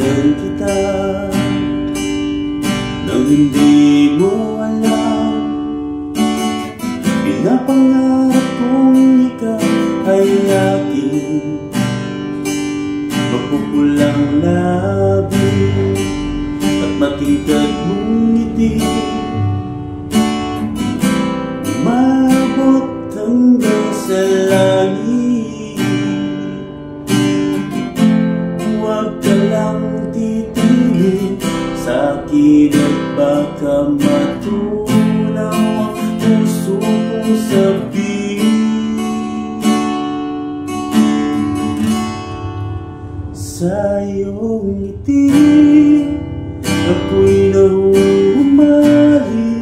Sinundan kita nang hindi mo alam. Pinapangarap kong ikaw ay aking mapupulang labi at matingkad mong ngiti, umabot hanggang sa langit. Huwag ka lang titingin sa akin at baka matunaw ang puso kong sabihin. Sa iyong ngiti ako'y nahuhumali,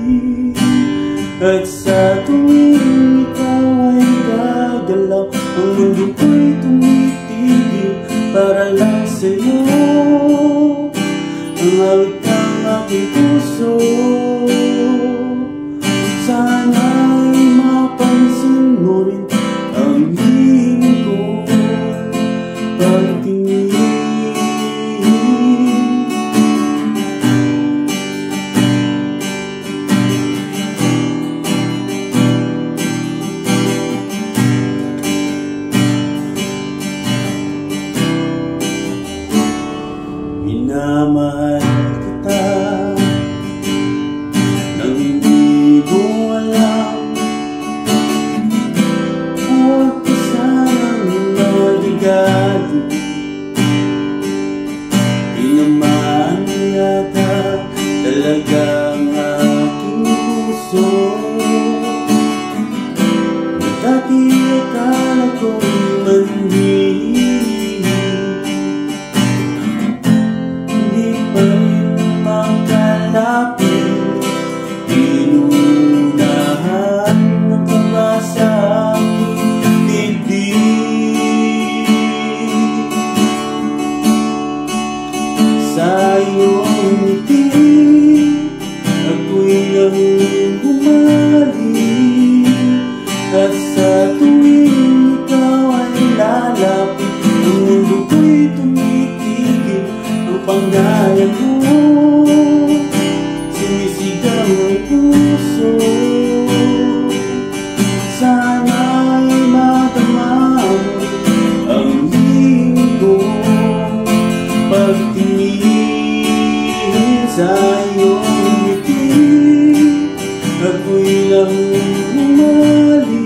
at sa tuwing ikaw ay gagalaw, ang mundo ko'y tumitigil para lang sa'yo. Ang awit ng aking puso, sana'y mapansin mo rin ang hingin ko pagtingin. Minamahal kita nang hindi mo alam. Huwag ka sanang magigaling, di naman yata talagang aking puso. Dati akala ko'y manhihili, inunahan ng kaba sa aking dibdib. Sa iyong ngiti ako'y nahuhumali, at sa tuwing ikaw ay lalapit, ang mundo ko'y tumitigil, ang pangalan mo sumisigaw ang puso. Sana'y madama mo ang hingin ko pagtingin sa iyong ngiti. Ako'y nahuhumali,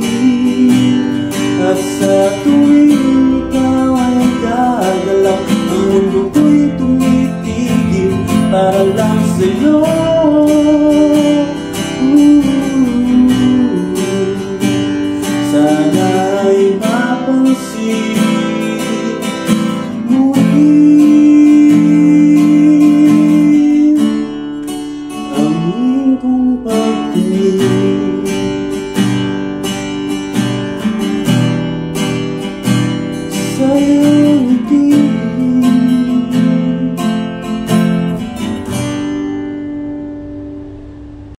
at sa tuwing ikaw ay gagalaw, ang mundo ko'y tumitigil para lang sa'yo. Sana'y mapansin